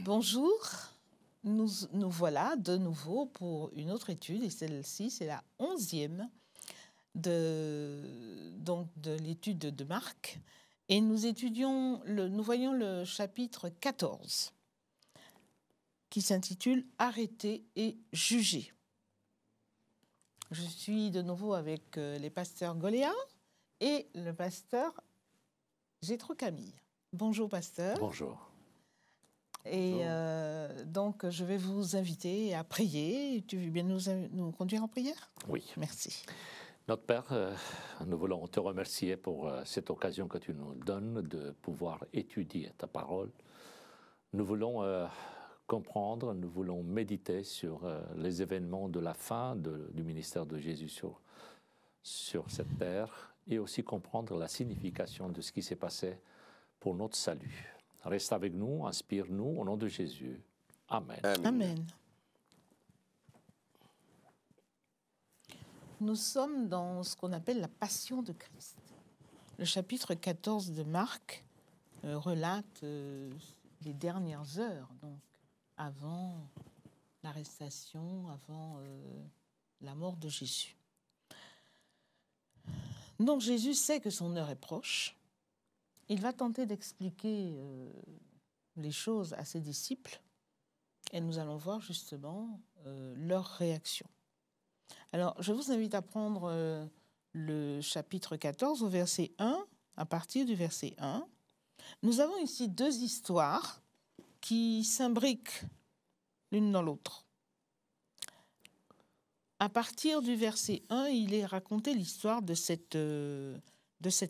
Bonjour, nous voilà de nouveau pour une autre étude, et celle-ci, c'est la 11e de l'étude de Marc. Et nous voyons le chapitre 14, qui s'intitule « Arrêter et juger ». Je suis de nouveau avec les pasteurs Goléa et le pasteur Jétro Camille. Bonjour, pasteur. Bonjour. Et donc, je vais vous inviter à prier. Tu veux bien nous conduire en prière? Oui. Merci. Notre Père, nous voulons te remercier pour cette occasion que tu nous donnes de pouvoir étudier ta parole. Nous voulons comprendre, nous voulons méditer sur les événements de la fin du ministère de Jésus sur cette terre et aussi comprendre la signification de ce qui s'est passé pour notre salut. Reste avec nous, inspire-nous au nom de Jésus. Amen. Amen. Nous sommes dans ce qu'on appelle la Passion de Christ. Le chapitre 14 de Marc relate les dernières heures, donc avant l'arrestation, avant la mort de Jésus. Donc Jésus sait que son heure est proche. Il va tenter d'expliquer les choses à ses disciples et nous allons voir justement leur réaction. Alors, je vous invite à prendre le chapitre 14 au verset 1, à partir du verset 1. Nous avons ici deux histoires qui s'imbriquent l'une dans l'autre. À partir du verset 1, il est raconté l'histoire de cette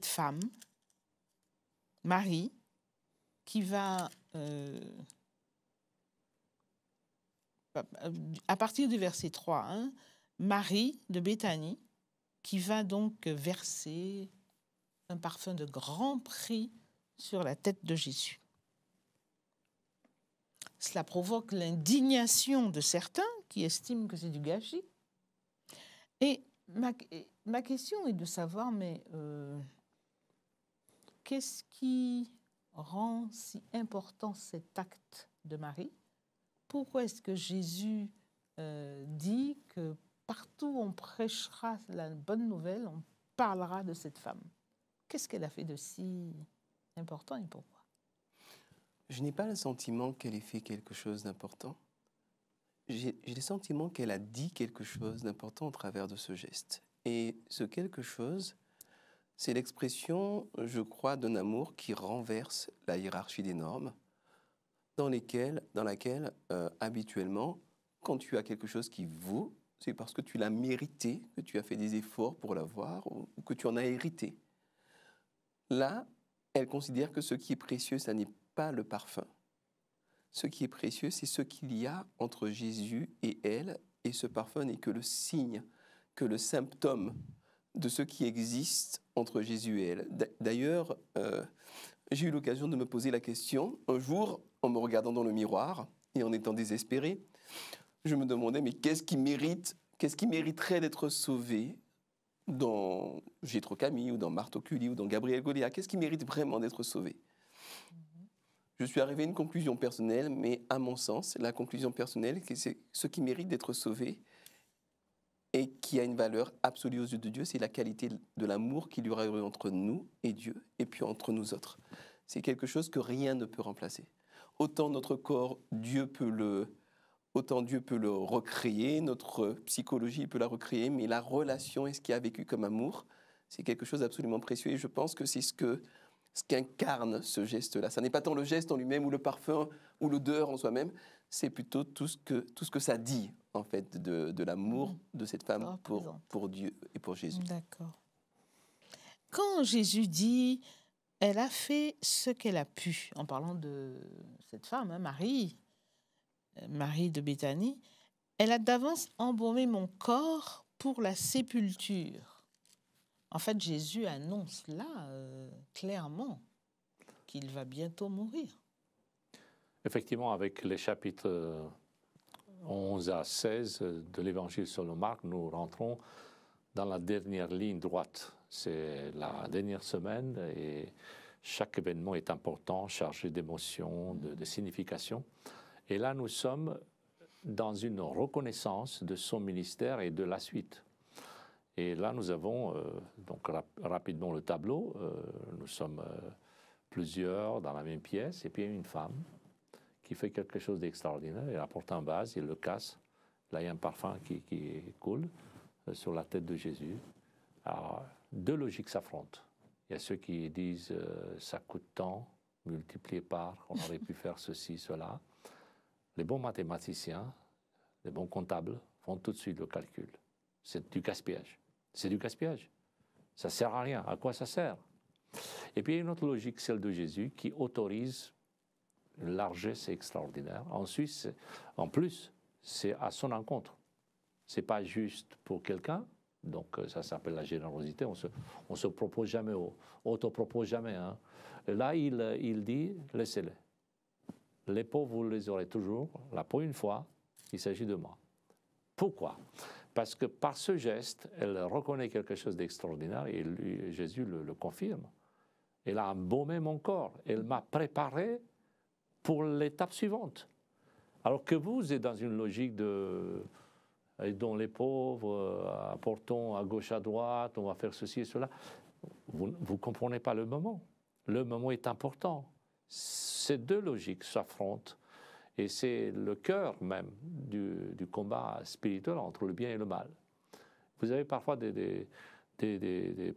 femme, Marie, qui va, à partir du verset 3, hein, Marie de Béthanie, qui va donc verser un parfum de grand prix sur la tête de Jésus. Cela provoque l'indignation de certains qui estiment que c'est du gâchis. Et ma question est de savoir, mais qu'est-ce qui rend si important cet acte de Marie? Pourquoi est-ce que Jésus dit que partout où on prêchera la bonne nouvelle, on parlera de cette femme? Qu'est-ce qu'elle a fait de si important et pourquoi? Je n'ai pas le sentiment qu'elle ait fait quelque chose d'important. J'ai le sentiment qu'elle a dit quelque chose d'important au travers de ce geste. Et ce quelque chose, c'est l'expression, je crois, d'un amour qui renverse la hiérarchie des normes, dans laquelle habituellement, quand tu as quelque chose qui vaut, c'est parce que tu l'as mérité, que tu as fait des efforts pour l'avoir ou que tu en as hérité. Là, elle considère que ce qui est précieux, ça n'est pas le parfum. Ce qui est précieux, c'est ce qu'il y a entre Jésus et elle, et ce parfum n'est que le signe, que le symptôme de ce qui existe entre Jésus et elle. D'ailleurs, j'ai eu l'occasion de me poser la question, un jour, en me regardant dans le miroir et en étant désespéré, je me demandais, mais qu'est-ce qui mériterait d'être sauvé dans Jétro Camille ou dans Marthe Oculi ou dans Gabriel Goléa? Qu'est-ce qui mérite vraiment d'être sauvé? Je suis arrivé à une conclusion personnelle, mais à mon sens, la conclusion personnelle, c'est ce qui mérite d'être sauvé et qui a une valeur absolue aux yeux de Dieu, c'est la qualité de l'amour qu'il y aura eu entre nous et Dieu, et puis entre nous autres. C'est quelque chose que rien ne peut remplacer. Autant notre corps, Dieu peut le recréer, notre psychologie peut la recréer, mais la relation et ce qui a vécu comme amour, c'est quelque chose d'absolument précieux. Et je pense que c'est ce qu'incarne ce geste-là. Ça n'est pas tant le geste en lui-même ou le parfum ou l'odeur en soi-même, c'est plutôt tout ce que ça dit, en fait, de l'amour de cette femme pour Dieu et pour Jésus. D'accord. Quand Jésus dit « elle a fait ce qu'elle a pu », en parlant de cette femme, hein, Marie de Béthanie, « elle a d'avance embaumé mon corps pour la sépulture ». En fait, Jésus annonce là clairement qu'il va bientôt mourir. Effectivement, avec les chapitres 11 à 16 de l'Évangile selon Marc, nous rentrons dans la dernière ligne droite. C'est la dernière semaine et chaque événement est important, chargé d'émotions, de signification. Et là, nous sommes dans une reconnaissance de son ministère et de la suite. Et là, nous avons donc rapidement le tableau. Nous sommes plusieurs dans la même pièce, et puis il y a une femme qui fait quelque chose d'extraordinaire. Elle apporte un vase, il le casse. Là, il y a un parfum qui coule sur la tête de Jésus. Alors, deux logiques s'affrontent. Il y a ceux qui disent ça coûte tant, multiplié par, on aurait pu faire ceci, cela. Les bons mathématiciens, les bons comptables font tout de suite le calcul. C'est du gaspillage. C'est du gaspillage. Ça ne sert à rien. À quoi ça sert? Et puis il y a une autre logique, celle de Jésus, qui autorise une largesse extraordinaire. Ensuite, en plus, c'est à son encontre. Ce n'est pas juste pour quelqu'un. Donc ça s'appelle la générosité. On se propose jamais, auto-propose jamais. Hein. Là, il dit, laissez-les. Les pauvres, vous les aurez toujours. Là, pour une fois, il s'agit de moi. Pourquoi? Parce que par ce geste, elle reconnaît quelque chose d'extraordinaire et Jésus le confirme. Elle a embaumé mon corps. Elle m'a préparé pour l'étape suivante. Alors que vous êtes dans une logique de aidons les pauvres, apportons à gauche, à droite, on va faire ceci et cela. Vous ne comprenez pas le moment. Le moment est important. Ces deux logiques s'affrontent et c'est le cœur même du combat spirituel entre le bien et le mal. Vous avez parfois des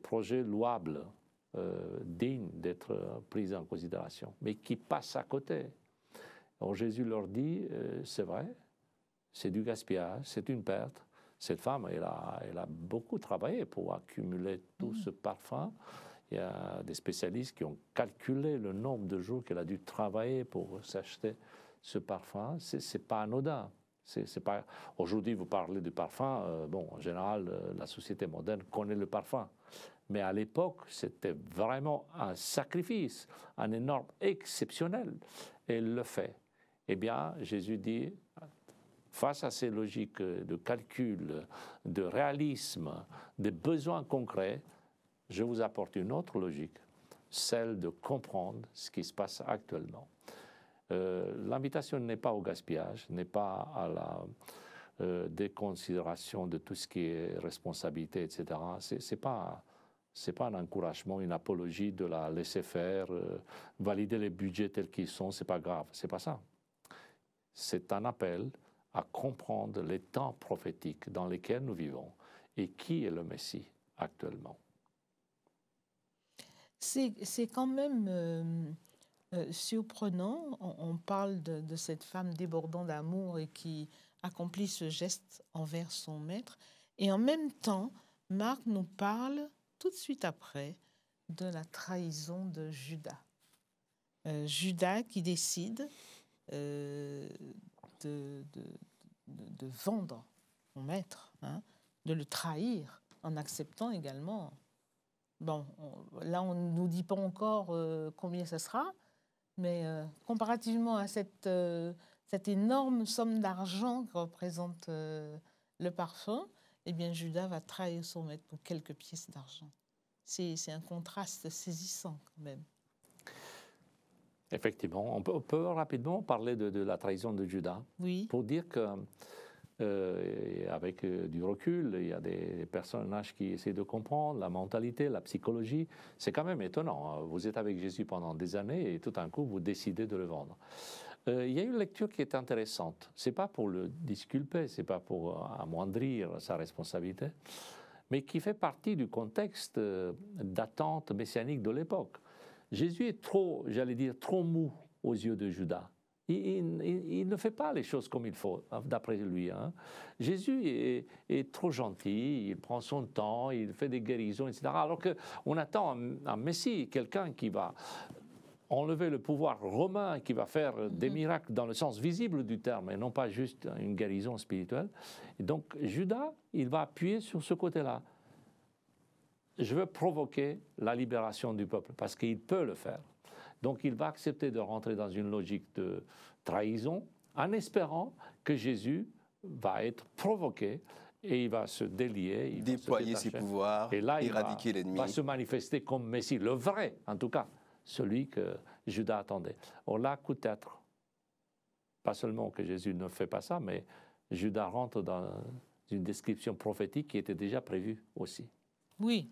projets louables, dignes d'être pris en considération, mais qui passent à côté. Alors Jésus leur dit, c'est vrai, c'est du gaspillage, c'est une perte. Cette femme, elle a beaucoup travaillé pour accumuler tout ce parfum. Il y a des spécialistes qui ont calculé le nombre de jours qu'elle a dû travailler pour s'acheter ce parfum. C'est pas anodin. Pas... Aujourd'hui, vous parlez du parfum. Bon, en général, la société moderne connaît le parfum. Mais à l'époque, c'était vraiment un sacrifice, un énorme exceptionnel. Et elle le fait. Eh bien, Jésus dit, face à ces logiques de calcul, de réalisme, des besoins concrets, je vous apporte une autre logique, celle de comprendre ce qui se passe actuellement. L'invitation n'est pas au gaspillage, n'est pas à la déconsidération de tout ce qui est responsabilité, etc. C'est pas un encouragement, une apologie de la laisser faire, valider les budgets tels qu'ils sont, c'est pas grave, c'est pas ça. C'est un appel à comprendre les temps prophétiques dans lesquels nous vivons et qui est le Messie actuellement. C'est quand même surprenant. On parle de cette femme débordant d'amour et qui accomplit ce geste envers son maître. Et en même temps, Marc nous parle tout de suite après de la trahison de Judas. Judas qui décide de vendre son maître, hein, de le trahir en acceptant également. Bon, là, on ne nous dit pas encore combien ça sera, mais comparativement à cette énorme somme d'argent que représente le parfum, eh bien, Judas va trahir son maître pour quelques pièces d'argent. C'est un contraste saisissant quand même. Effectivement. On peut rapidement parler de la trahison de Judas. Oui. Pour dire que, avec du recul, il y a des personnages qui essaient de comprendre la mentalité, la psychologie. C'est quand même étonnant. Vous êtes avec Jésus pendant des années et tout d'un coup, vous décidez de le vendre. Il y a une lecture qui est intéressante. Ce n'est pas pour le disculper, ce n'est pas pour amoindrir sa responsabilité, mais qui fait partie du contexte d'attente messianique de l'époque. Jésus est trop, j'allais dire, trop mou aux yeux de Judas. Il ne fait pas les choses comme il faut, d'après lui. Hein. Jésus est trop gentil, il prend son temps, il fait des guérisons, etc. Alors qu'on attend un Messie, quelqu'un qui va enlever le pouvoir romain, qui va faire des miracles dans le sens visible du terme, et non pas juste une guérison spirituelle. Et donc Judas, il va appuyer sur ce côté-là. Je veux provoquer la libération du peuple, parce qu'il peut le faire. Donc il va accepter de rentrer dans une logique de trahison, en espérant que Jésus va être provoqué, et il va se délier, il déployer ses pouvoirs, et là, éradiquer l'ennemi. Il va se manifester comme Messie, le vrai, en tout cas, celui que Judas attendait. Or là, peut-être, pas seulement que Jésus ne fait pas ça, mais Judas rentre dans une description prophétique qui était déjà prévue aussi. Oui,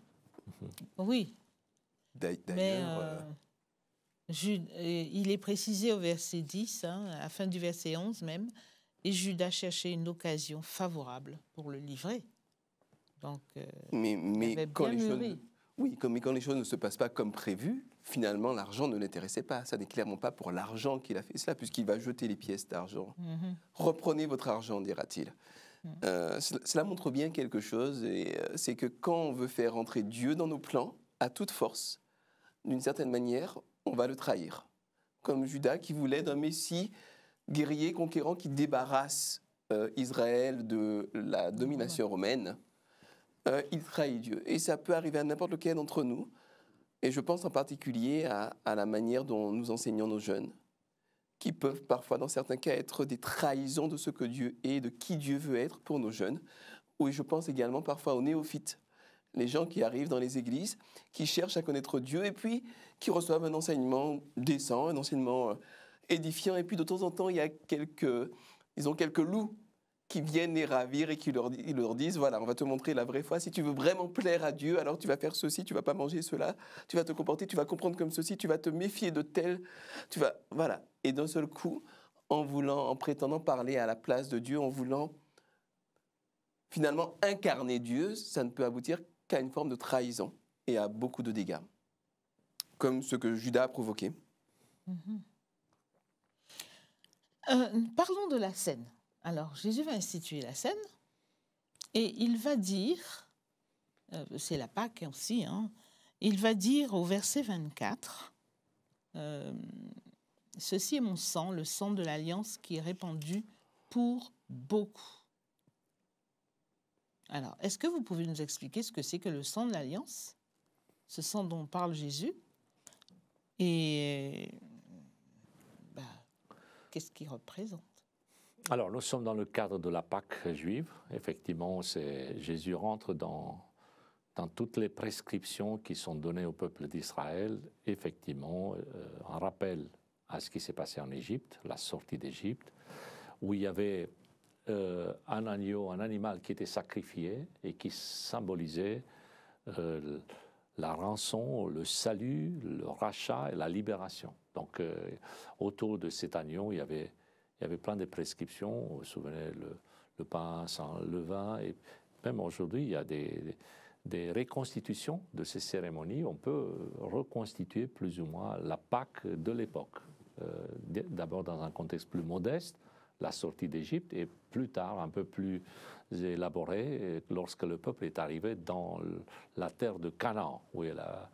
oui. Mais D'ailleurs, il est précisé au verset 10, à la fin du verset 11 même, et Judas cherchait une occasion favorable pour le livrer. Donc, il avait bien mûri. oui, mais quand les choses ne se passent pas comme prévu, finalement, l'argent ne l'intéressait pas. Ça n'est clairement pas pour l'argent qu'il a fait cela, puisqu'il va jeter les pièces d'argent. Reprenez votre argent, dira-t-il. Cela montre bien quelque chose, et c'est que quand on veut faire entrer Dieu dans nos plans, à toute force, d'une certaine manière, on va le trahir. Comme Judas qui voulait d'un Messie guerrier, conquérant, qui débarrasse Israël de la domination romaine. Il trahit Dieu. Et ça peut arriver à n'importe lequel d'entre nous. Et je pense en particulier à la manière dont nous enseignons nos jeunes, qui peuvent parfois, dans certains cas, être des trahisons de ce que Dieu est, de qui Dieu veut être pour nos jeunes. Ou je pense également parfois aux néophytes, les gens qui arrivent dans les églises, qui cherchent à connaître Dieu et puis qui reçoivent un enseignement décent, un enseignement édifiant. Et puis de temps en temps, ils ont quelques loups qui viennent les ravir et qui ils leur disent, voilà, on va te montrer la vraie foi. Si tu veux vraiment plaire à Dieu, alors tu vas faire ceci, tu vas pas manger cela, tu vas te comporter, tu vas comprendre comme ceci, tu vas te méfier de tel, voilà. Et d'un seul coup, en prétendant parler à la place de Dieu, en voulant finalement incarner Dieu, ça ne peut aboutir qu'à une forme de trahison et à beaucoup de dégâts, comme ce que Judas a provoqué. Parlons de la scène. Alors, Jésus va instituer la scène et il va dire, c'est la Pâque aussi, il va dire au verset 24, « Ceci est mon sang, le sang de l'alliance qui est répandu pour beaucoup. » Alors, est-ce que vous pouvez nous expliquer ce que c'est que le sang de l'alliance, ce sang dont parle Jésus, et qu'est-ce qu'il représente? Alors, nous sommes dans le cadre de la Pâque juive. Effectivement, Jésus rentre dans toutes les prescriptions qui sont données au peuple d'Israël. Effectivement, un rappel à ce qui s'est passé en Égypte, la sortie d'Égypte, où il y avait un agneau, un animal qui était sacrifié et qui symbolisait la rançon, le salut, le rachat et la libération. Donc, autour de cet agneau, il y avait plein de prescriptions. Vous vous souvenez, le pain sans levain. Et même aujourd'hui, il y a des reconstitutions de ces cérémonies. On peut reconstituer plus ou moins la Pâque de l'époque. D'abord dans un contexte plus modeste, la sortie d'Égypte, et plus tard, un peu plus élaboré, lorsque le peuple est arrivé dans la terre de Canaan, où il y a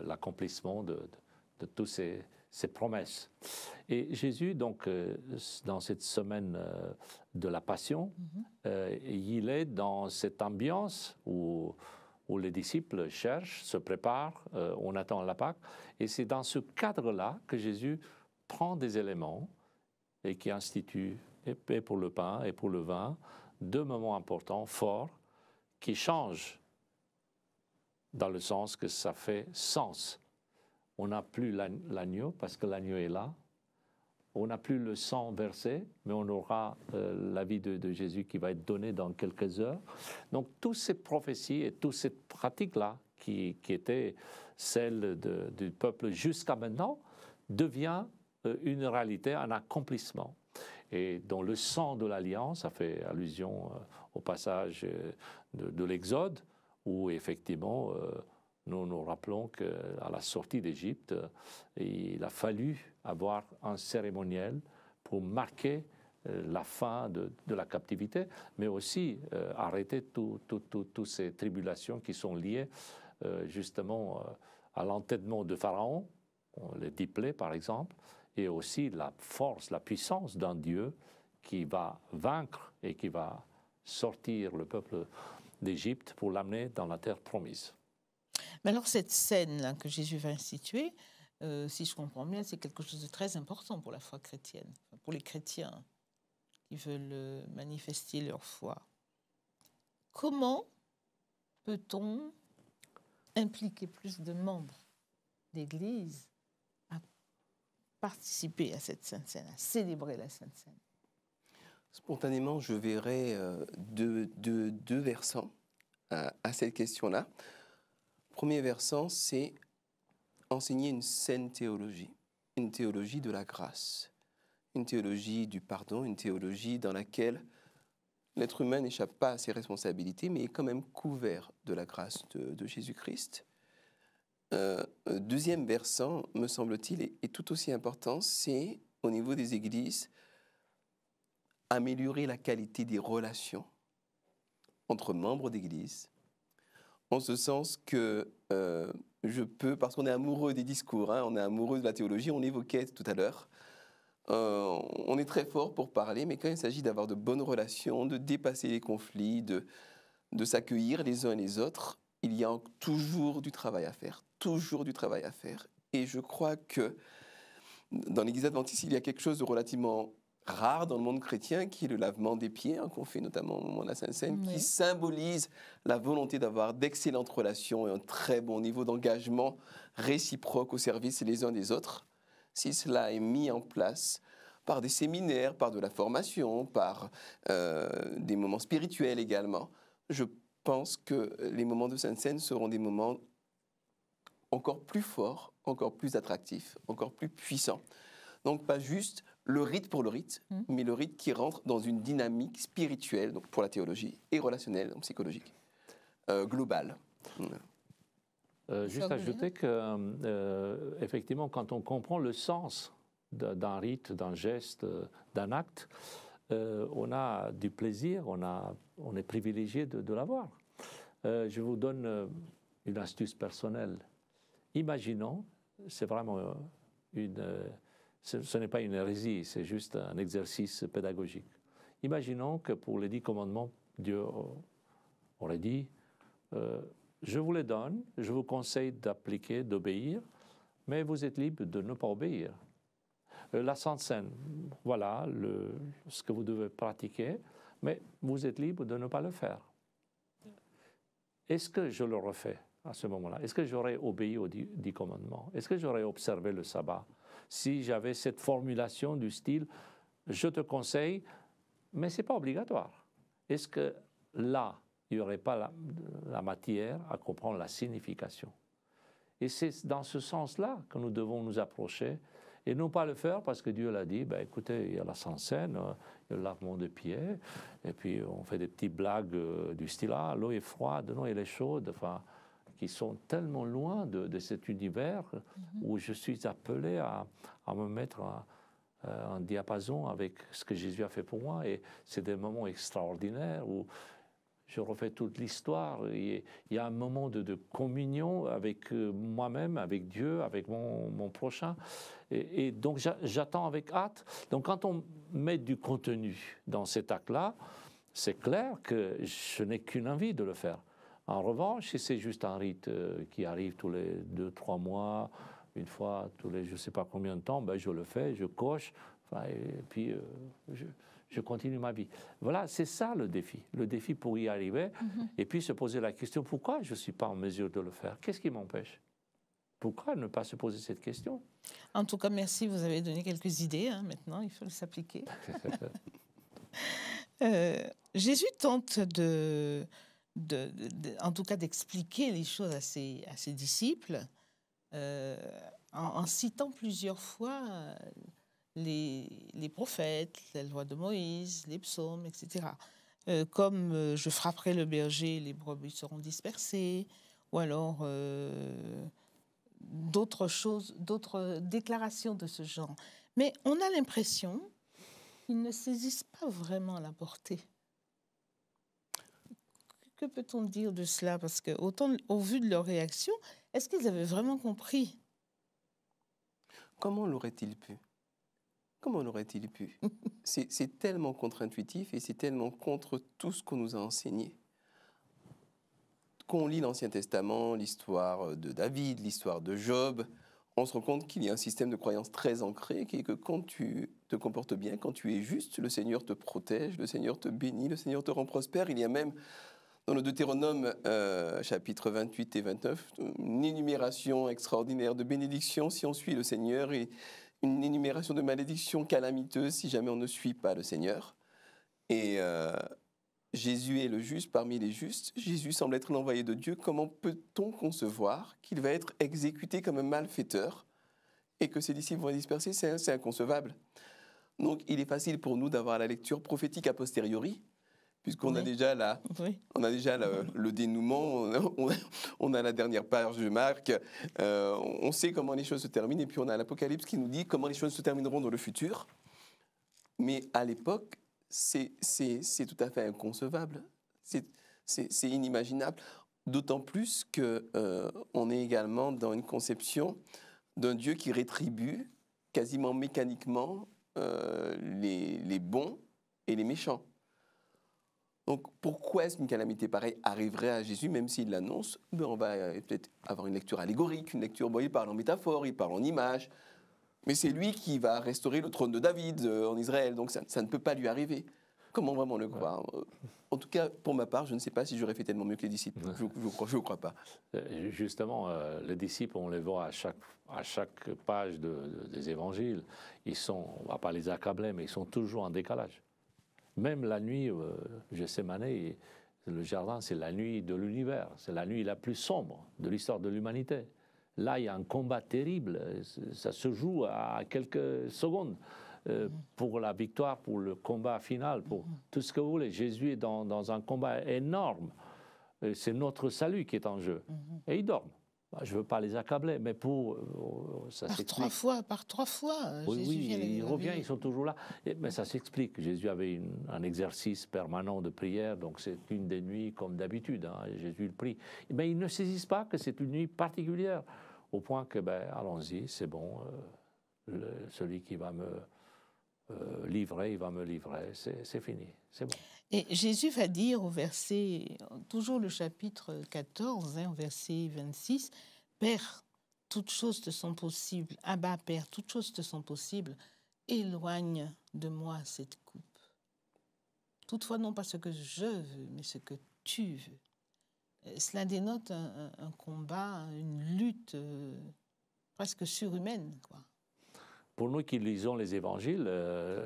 l'accomplissement de tous ces promesses. Et Jésus, donc, dans cette semaine de la Passion, il est dans cette ambiance où les disciples cherchent, se préparent, on attend la Pâque, et c'est dans ce cadre-là que Jésus prend des éléments et qui institue, et pour le pain et pour le vin, deux moments importants, forts, qui changent dans le sens que ça fait sens. On n'a plus l'agneau parce que l'agneau est là. On n'a plus le sang versé, mais on aura la vie de Jésus qui va être donnée dans quelques heures. Donc, toutes ces prophéties et toutes ces pratiques-là, qui étaient celles du peuple jusqu'à maintenant, devient une réalité, un accomplissement. Et dans le sang de l'Alliance, ça fait allusion au passage de l'Exode, où effectivement, nous nous rappelons qu'à la sortie d'Égypte, il a fallu avoir un cérémoniel pour marquer la fin de la captivité, mais aussi arrêter toutes ces tribulations qui sont liées justement à l'entêtement de Pharaon, les 10 plaies par exemple, et aussi la force, la puissance d'un Dieu qui va vaincre et qui va sortir le peuple d'Égypte pour l'amener dans la terre promise. Mais alors cette scène-là que Jésus va instituer, si je comprends bien, c'est quelque chose de très important pour la foi chrétienne, pour les chrétiens qui veulent manifester leur foi. Comment peut-on impliquer plus de membres d'Église à participer à cette Sainte Seine, à célébrer la Sainte Seine? Spontanément, je verrais deux versants à cette question-là. Premier versant, c'est enseigner une saine théologie, une théologie de la grâce, une théologie du pardon, une théologie dans laquelle l'être humain n'échappe pas à ses responsabilités, mais est quand même couvert de la grâce de Jésus-Christ. Deuxième versant, me semble-t-il, est tout aussi important, c'est au niveau des églises, améliorer la qualité des relations entre membres d'église, en ce sens que je peux, parce qu'on est amoureux des discours, hein, on est amoureux de la théologie, on évoquait tout à l'heure, on est très fort pour parler, mais quand il s'agit d'avoir de bonnes relations, de dépasser les conflits, de s'accueillir les uns et les autres, il y a toujours du travail à faire, toujours du travail à faire. Et je crois que dans l'Église adventiste, il y a quelque chose de relativement rare dans le monde chrétien, qui est le lavement des pieds, hein, qu'on fait notamment au moment de la Sainte Seine, Oui. qui symbolise la volonté d'avoir d'excellentes relations et un très bon niveau d'engagement réciproque au service les uns des autres. Si cela est mis en place par des séminaires, par de la formation, par des moments spirituels également, je pense que les moments de Sainte Seine seront des moments encore plus forts, encore plus attractifs, encore plus puissants. Donc pas juste le rite pour le rite, mais le rite qui rentre dans une dynamique spirituelle, donc pour la théologie, et relationnelle, donc psychologique, globale. Juste ajouter que, effectivement, quand on comprend le sens d'un rite, d'un geste, d'un acte, on a du plaisir, on est privilégié de l'avoir. Je vous donne une astuce personnelle. Imaginons, c'est vraiment ce n'est pas une hérésie, c'est juste un exercice pédagogique. Imaginons que pour les 10 commandements, Dieu aurait dit je vous les donne, je vous conseille d'appliquer, d'obéir, mais vous êtes libre de ne pas obéir. La Sainte Seine, voilà ce que vous devez pratiquer, mais vous êtes libre de ne pas le faire. Est-ce que je le refais à ce moment-là? Est-ce que j'aurais obéi aux 10 commandements? Est-ce que j'aurais observé le sabbat? Si j'avais cette formulation du style « je te conseille », mais ce n'est pas obligatoire. Est-ce que là, il n'y aurait pas la matière à comprendre la signification? Et c'est dans ce sens-là que nous devons nous approcher et non pas le faire parce que Dieu l'a dit, ben, écoutez, il y a la Sainte Seine, il y a le lavement de pieds, et puis on fait des petites blagues du style « ah, l'eau est froide, non, elle est chaude », enfin, qui sont tellement loin de cet univers où je suis appelé à me mettre en diapason avec ce que Jésus a fait pour moi. Et c'est des moments extraordinaires où je refais toute l'histoire. Il y a un moment de communion avec moi-même, avec Dieu, avec mon prochain. Et donc j'attends avec hâte. Donc quand on met du contenu dans cet acte-là, c'est clair que je n'ai qu'une envie de le faire. En revanche, si c'est juste un rite qui arrive tous les 2-3 mois, une fois tous les je ne sais pas combien de temps, ben je le fais, je coche, enfin, et puis je continue ma vie. Voilà, c'est ça le défi pour y arriver, et puis se poser la question, pourquoi je ne suis pas en mesure de le faire? Qu'est-ce qui m'empêche? Pourquoi ne pas se poser cette question? En tout cas, merci, vous avez donné quelques idées, hein, maintenant, il faut s'appliquer. Jésus tente en tout cas d'expliquer les choses à ses disciples en citant plusieurs fois les prophètes, la loi de Moïse, les psaumes, etc. Comme je frapperai le berger, les brebis seront dispersées, ou alors d'autres choses, d'autres déclarations de ce genre. Mais on a l'impression qu'ils ne saisissent pas vraiment la portée. Que peut-on dire de cela? Parce que, autant au vu de leur réaction, est-ce qu'ils avaient vraiment compris? Comment l'aurait-il pu? Comment l'aurait-il pu? C'est tellement contre-intuitif et c'est tellement contre tout ce qu'on nous a enseigné. Quand on lit l'Ancien Testament, l'histoire de David, l'histoire de Job, on se rend compte qu'il y a un système de croyance très ancré qui est que quand tu te comportes bien, quand tu es juste, le Seigneur te protège, le Seigneur te bénit, le Seigneur te rend prospère. Il y a même dans le Deutéronome, chapitre 28 et 29, une énumération extraordinaire de bénédictions si on suit le Seigneur. Et une énumération de malédictions calamiteuses si jamais on ne suit pas le Seigneur. Et Jésus est le juste parmi les justes. Jésus semble être l'envoyé de Dieu. Comment peut-on concevoir qu'il va être exécuté comme un malfaiteur et que ses disciples vont être dispersés? C'est inconcevable. Donc, il est facile pour nous d'avoir la lecture prophétique a posteriori, puisqu'on a déjà, le dénouement, on a la dernière page de Marc, on sait comment les choses se terminent, et puis on a l'Apocalypse qui nous dit comment les choses se termineront dans le futur. Mais à l'époque, c'est tout à fait inconcevable, c'est inimaginable, d'autant plus qu'on est également dans une conception d'un Dieu qui rétribue quasiment mécaniquement les bons et les méchants. Donc, pourquoi est-ce qu'une calamité pareille arriverait à Jésus, même s'il l'annonce? On va peut-être avoir une lecture allégorique, une lecture, il parle en métaphore, il parle en image, mais c'est lui qui va restaurer le trône de David en Israël, donc ça ne peut pas lui arriver. Comment vraiment le croire? En tout cas, pour ma part, je ne sais pas si j'aurais fait tellement mieux que les disciples. Je ne crois pas. Justement, les disciples, on les voit à chaque page des évangiles. On ne va pas les accabler, mais ils sont toujours en décalage. Même la nuit, Gethsémane, le jardin, c'est la nuit de l'univers. C'est la nuit la plus sombre de l'histoire de l'humanité. Là, il y a un combat terrible. Ça se joue à quelques secondes. Pour la victoire, pour le combat final, pour tout ce que vous voulez. Jésus est dans un combat énorme. C'est notre salut qui est en jeu. Et ils dorment. Je ne veux pas les accabler, mais ça s'explique. Par trois fois, oui, Jésus vient il revient, ils sont toujours là. Mais ça s'explique. Jésus avait un exercice permanent de prière, donc c'est une des nuits comme d'habitude. Jésus le prie. Mais ils ne saisissent pas que c'est une nuit particulière, au point que, allons-y, c'est bon, celui qui va me livrer, il va me livrer, c'est fini, c'est bon. Et Jésus va dire au verset, toujours le chapitre 14, au verset 26, « Père, toutes choses te sont possibles. Abba, Père, toutes choses te sont possibles. Éloigne de moi cette coupe. Toutefois, non pas ce que je veux, mais ce que tu veux. » Cela dénote un combat, une lutte presque surhumaine, quoi. Pour nous qui lisons les évangiles,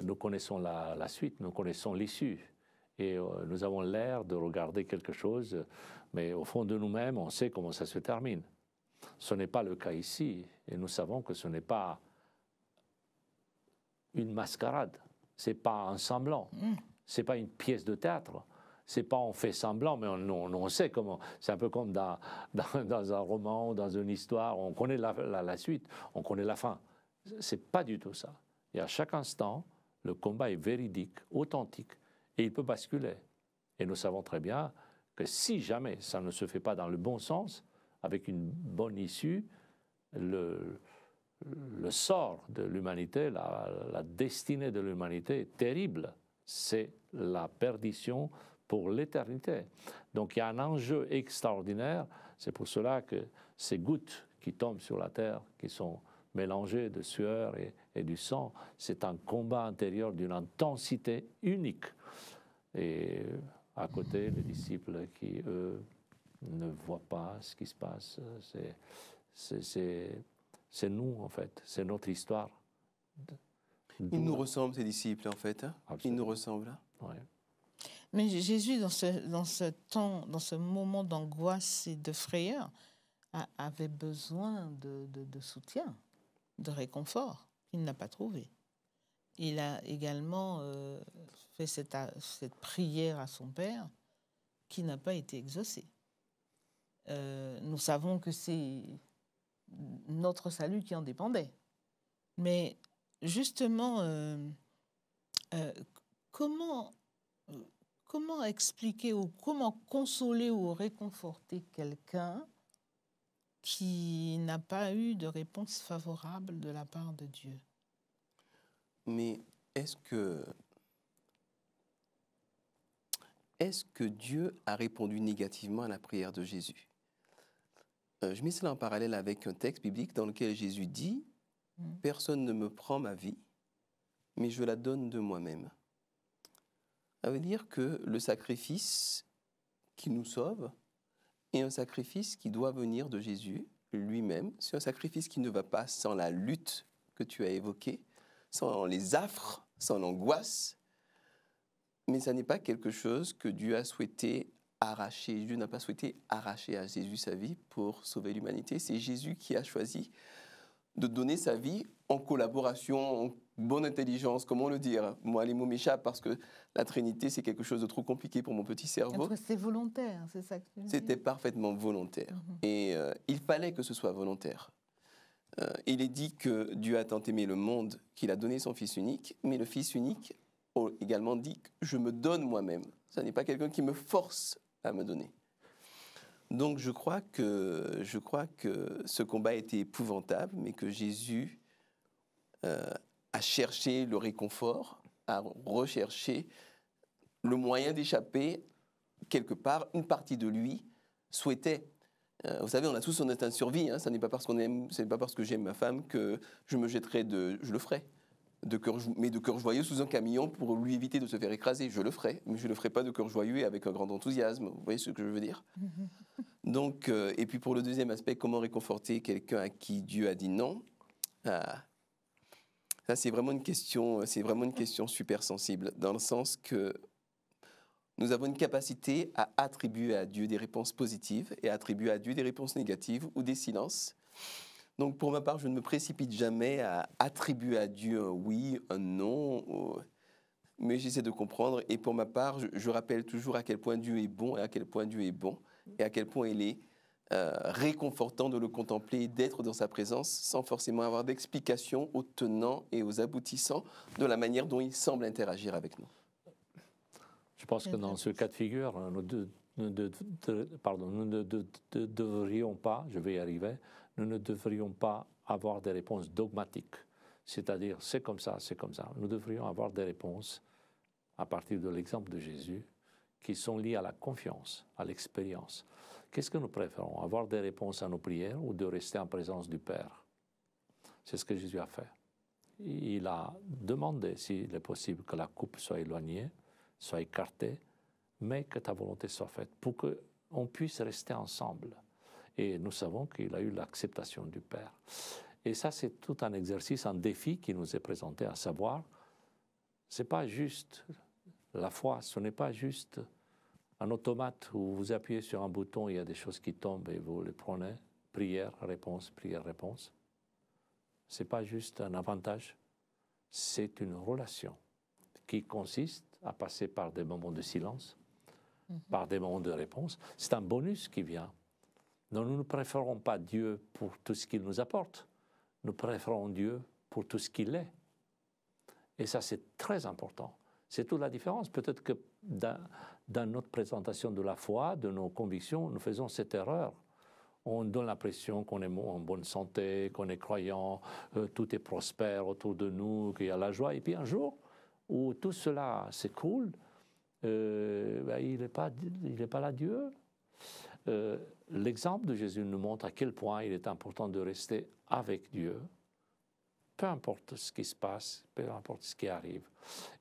nous connaissons la suite, nous connaissons l'issue. Et nous avons l'air de regarder quelque chose, mais au fond de nous-mêmes, on sait comment ça se termine. Ce n'est pas le cas ici, et nous savons que ce n'est pas une mascarade, ce n'est pas un semblant, ce n'est pas une pièce de théâtre. C'est pas on fait semblant, mais on sait comment. C'est un peu comme dans un roman, dans une histoire, on connaît la suite, on connaît la fin. C'est pas du tout ça. Et à chaque instant, le combat est véridique, authentique, et il peut basculer. Et nous savons très bien que si jamais ça ne se fait pas dans le bon sens, avec une bonne issue, le sort de l'humanité, la destinée de l'humanité est terrible. C'est la perdition pour l'éternité. Donc il y a un enjeu extraordinaire. C'est pour cela que ces gouttes qui tombent sur la terre, qui sont mélangées de sueur et du sang, c'est un combat intérieur d'une intensité unique. Et à côté, les disciples qui, eux, ne voient pas ce qui se passe, c'est nous, en fait, c'est notre histoire. Ils nous ressemblent, ces disciples, en fait. Ils nous ressemblent. Ouais. Mais Jésus, dans ce moment d'angoisse et de frayeur, avait besoin de soutien, de réconfort qu'il n'a pas trouvé. Il a également fait cette prière à son Père qui n'a pas été exaucée. Nous savons que c'est notre salut qui en dépendait. Mais justement, comment expliquer ou comment consoler ou réconforter quelqu'un qui n'a pas eu de réponse favorable de la part de Dieu? Mais est-ce que Dieu a répondu négativement à la prière de Jésus? Je mets cela en parallèle avec un texte biblique dans lequel Jésus dit « Personne ne me prend ma vie, mais je la donne de moi-même ». Ça veut dire que le sacrifice qui nous sauve est un sacrifice qui doit venir de Jésus lui-même. C'est un sacrifice qui ne va pas sans la lutte que tu as évoquées, sans les affres, sans l'angoisse. Mais ça n'est pas quelque chose que Dieu a souhaité arracher. Dieu n'a pas souhaité arracher à Jésus sa vie pour sauver l'humanité. C'est Jésus qui a choisi de donner sa vie en collaboration, en bonne intelligence, comment le dire. Moi, les mots m'échappent parce que la Trinité, c'est quelque chose de trop compliqué pour mon petit cerveau. C'est volontaire, c'est ça que tu dis. C'était parfaitement volontaire. Et il fallait que ce soit volontaire. Il est dit que Dieu a tant aimé le monde qu'il a donné son Fils unique, mais le Fils unique également dit que je me donne moi-même. Ce n'est pas quelqu'un qui me force à me donner. Donc je crois que ce combat était épouvantable, mais que Jésus a cherché le réconfort, a recherché le moyen d'échapper quelque part. Une partie de lui souhaitait. Vous savez, on a tous un instinct de survie. Hein, ce n'est pas parce que j'aime ma femme que je me jetterai je le ferai. Mais de cœur joyeux sous un camion pour lui éviter de se faire écraser. Je le ferai, mais je ne le ferai pas de cœur joyeux et avec un grand enthousiasme. Vous voyez ce que je veux dire? Donc, et puis pour le deuxième aspect, comment réconforter quelqu'un à qui Dieu a dit non? Ça, c'est vraiment une question super sensible, dans le sens que nous avons une capacité à attribuer à Dieu des réponses positives et à attribuer à Dieu des réponses négatives ou des silences. Donc, pour ma part, je ne me précipite jamais à attribuer à Dieu un oui, un non, mais j'essaie de comprendre. Et pour ma part, je rappelle toujours à quel point Dieu est bon et à quel point Dieu est bon et à quel point il est réconfortant de le contempler, d'être dans sa présence, sans forcément avoir d'explication aux tenants et aux aboutissants de la manière dont il semble interagir avec nous. Je pense que dans ce cas de figure, nous ne devrions pas, je vais y arriver, nous ne devrions pas avoir des réponses dogmatiques, c'est-à-dire c'est comme ça, c'est comme ça. Nous devrions avoir des réponses à partir de l'exemple de Jésus qui sont liées à la confiance, à l'expérience. Qu'est-ce que nous préférons, avoir des réponses à nos prières ou de rester en présence du Père? C'est ce que Jésus a fait. Il a demandé s'il est possible que la coupe soit éloignée, soit écartée, mais que ta volonté soit faite, pour qu'on puisse rester ensemble. Et nous savons qu'il a eu l'acceptation du Père. Et ça, c'est tout un exercice, un défi qui nous est présenté, à savoir, ce n'est pas juste la foi, ce n'est pas juste un automate où vous appuyez sur un bouton, il y a des choses qui tombent et vous les prenez, prière, réponse, prière, réponse. Ce n'est pas juste un avantage, c'est une relation qui consiste à passer par des moments de silence, par des moments de réponse. C'est un bonus qui vient. Donc nous ne préférons pas Dieu pour tout ce qu'il nous apporte, nous préférons Dieu pour tout ce qu'il est. Et ça, c'est très important. C'est toute la différence. Peut-être que dans notre présentation de la foi, de nos convictions, nous faisons cette erreur. On donne l'impression qu'on est en bonne santé, qu'on est croyant, tout est prospère autour de nous, qu'il y a la joie. Et puis un jour où tout cela s'écroule, il n'est pas là Dieu. L'exemple de Jésus nous montre à quel point il est important de rester avec Dieu, peu importe ce qui se passe, peu importe ce qui arrive.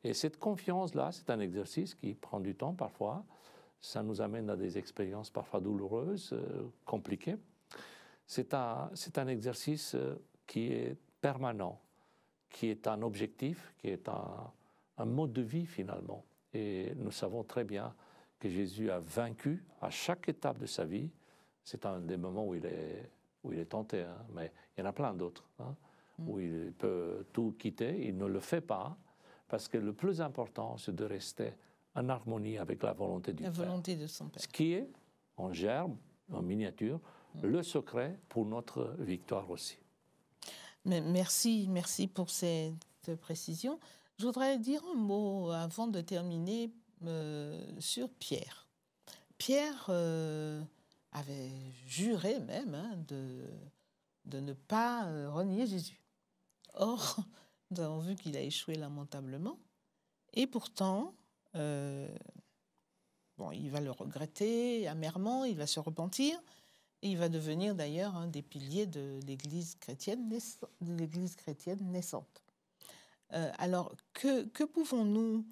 Et cette confiance-là, c'est un exercice qui prend du temps parfois. Ça nous amène à des expériences parfois douloureuses, compliquées. C'est un exercice qui est permanent, qui est un objectif, qui est un mode de vie finalement. Et nous savons très bien que Jésus a vaincu à chaque étape de sa vie. C'est un des moments où il est tenté, hein, mais il y en a plein d'autres, hein, où il peut tout quitter. Il ne le fait pas, parce que le plus important, c'est de rester en harmonie avec la volonté du Père. La volonté de son Père. Ce qui est, en germe, en miniature, le secret pour notre victoire aussi. Mais merci pour cette précision. Je voudrais dire un mot avant de terminer sur Pierre. Pierre avait juré même de ne pas renier Jésus. Or, nous avons vu qu'il a échoué lamentablement. Et pourtant, il va le regretter amèrement, il va se repentir. Et il va devenir d'ailleurs un des piliers de l'Église chrétienne naissante. Alors, que pouvons-nous,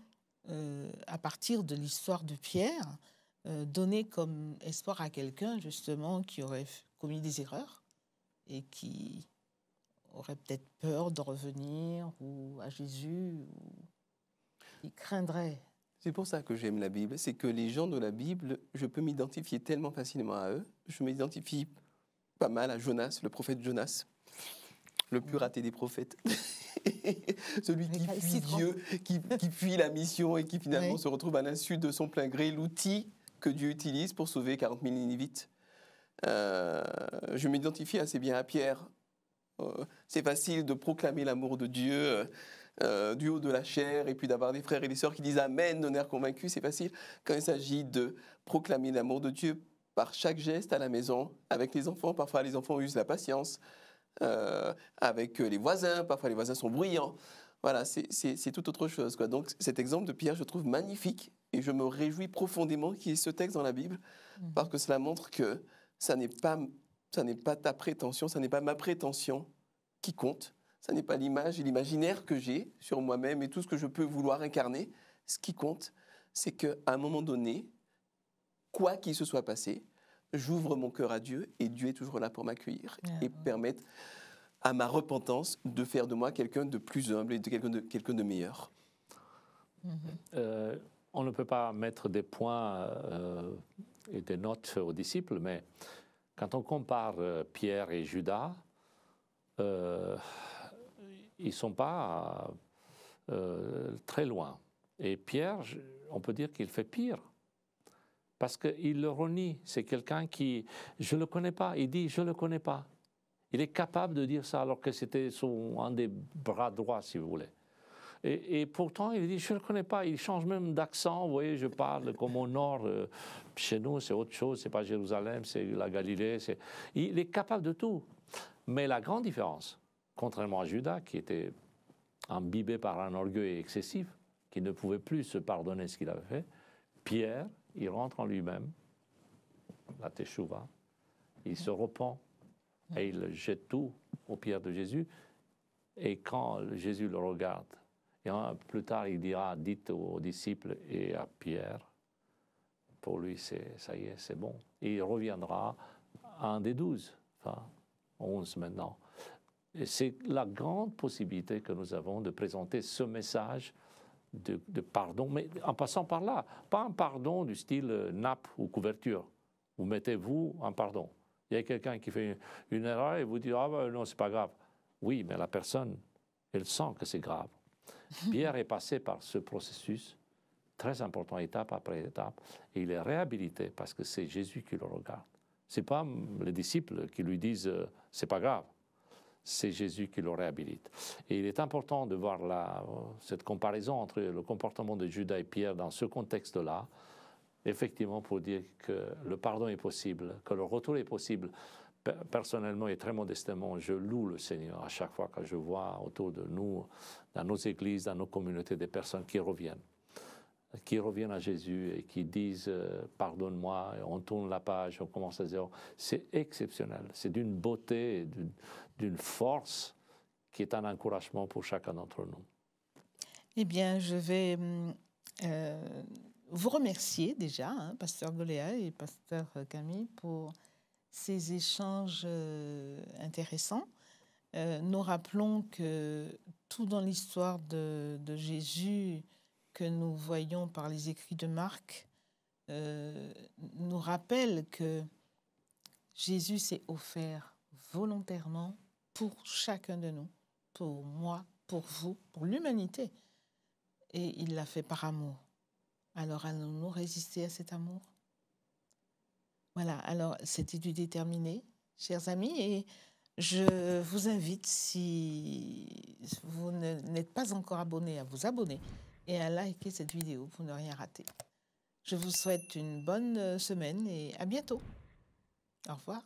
à partir de l'histoire de Pierre, donner comme espoir à quelqu'un, justement, qui aurait commis des erreurs et qui auraient peut-être peur de revenir ou à Jésus, ou ils craindraient. C'est pour ça que j'aime la Bible, c'est que les gens de la Bible, je peux m'identifier tellement facilement à eux. Je m'identifie pas mal à Jonas, le prophète Jonas, le plus raté des prophètes. Celui qui fuit Dieu, qui fuit la mission et qui finalement se retrouve à l'insu de son plein gré, l'outil que Dieu utilise pour sauver 40 000 Ninivites. Je m'identifie assez bien à Pierre. C'est facile de proclamer l'amour de Dieu du haut de la chair et puis d'avoir des frères et des sœurs qui disent Amen d'un air convaincu. C'est facile quand il s'agit de proclamer l'amour de Dieu par chaque geste à la maison, avec les enfants. Parfois, les enfants usent la patience. Avec les voisins, parfois les voisins sont bruyants. Voilà, c'est tout autre chose, quoi. Donc cet exemple de Pierre, je trouve magnifique et je me réjouis profondément qu'il y ait ce texte dans la Bible parce que cela montre que ça n'est pas ta prétention, ça n'est pas ma prétention qui compte, ça n'est pas l'image et l'imaginaire que j'ai sur moi-même et tout ce que je peux vouloir incarner. Ce qui compte, c'est qu'à un moment donné, quoi qu'il se soit passé, j'ouvre mon cœur à Dieu et Dieu est toujours là pour m'accueillir et permettre à ma repentance de faire de moi quelqu'un de plus humble et de quelqu'un de meilleur. On ne peut pas mettre des points et des notes aux disciples, mais quand on compare Pierre et Judas, ils ne sont pas très loin. Et Pierre, on peut dire qu'il fait pire. Parce qu'il le renie. C'est quelqu'un qui, je ne le connais pas. Il dit, je ne le connais pas. Il est capable de dire ça alors que c'était un des bras droits, si vous voulez. Et pourtant, il dit, je ne le connais pas. Il change même d'accent. Vous voyez, je parle comme au nord. Chez nous, c'est autre chose. Ce n'est pas Jérusalem, c'est la Galilée. Il est capable de tout. Mais la grande différence, contrairement à Judas, qui était imbibé par un orgueil excessif, qui ne pouvait plus se pardonner ce qu'il avait fait, Pierre, il rentre en lui-même, la teshuva, il se repent et il jette tout aux pieds de Jésus. Et quand Jésus le regarde, et plus tard il dira, dites aux disciples et à Pierre, pour lui ça y est, c'est bon. Et il reviendra un des 12, enfin 11 maintenant. Et c'est la grande possibilité que nous avons de présenter ce message de pardon, mais en passant par là, pas un pardon du style nappe ou couverture. Vous mettez-vous un pardon. Il y a quelqu'un qui fait une erreur et vous dites « Ah ben non, c'est pas grave ». Oui, mais la personne, elle sent que c'est grave. Pierre est passé par ce processus très important, étape après étape, et il est réhabilité parce que c'est Jésus qui le regarde. Ce n'est pas les disciples qui lui disent « c'est pas grave ». C'est Jésus qui le réhabilite. Et il est important de voir cette comparaison entre le comportement de Judas et Pierre dans ce contexte-là, effectivement pour dire que le pardon est possible, que le retour est possible. Personnellement et très modestement, je loue le Seigneur à chaque fois que je vois autour de nous, dans nos églises, dans nos communautés, des personnes qui reviennent à Jésus et qui disent « pardonne-moi », on tourne la page, on commence à zéro. C'est exceptionnel, c'est d'une beauté, d'une force qui est un encouragement pour chacun d'entre nous. Eh bien, je vais vous remercier déjà, Pasteur Goléa et Pasteur Camille, pour ces échanges intéressants. Nous rappelons que tout dans l'histoire de Jésus que nous voyons par les écrits de Marc nous rappelle que Jésus s'est offert volontairement pour chacun de nous, pour moi, pour vous, pour l'humanité. Et il l'a fait par amour. Alors allons-nous résister à cet amour? Voilà, alors cette étude est terminée, chers amis, et je vous invite, si vous n'êtes pas encore abonné, à vous abonner et à liker cette vidéo pour ne rien rater. Je vous souhaite une bonne semaine et à bientôt. Au revoir.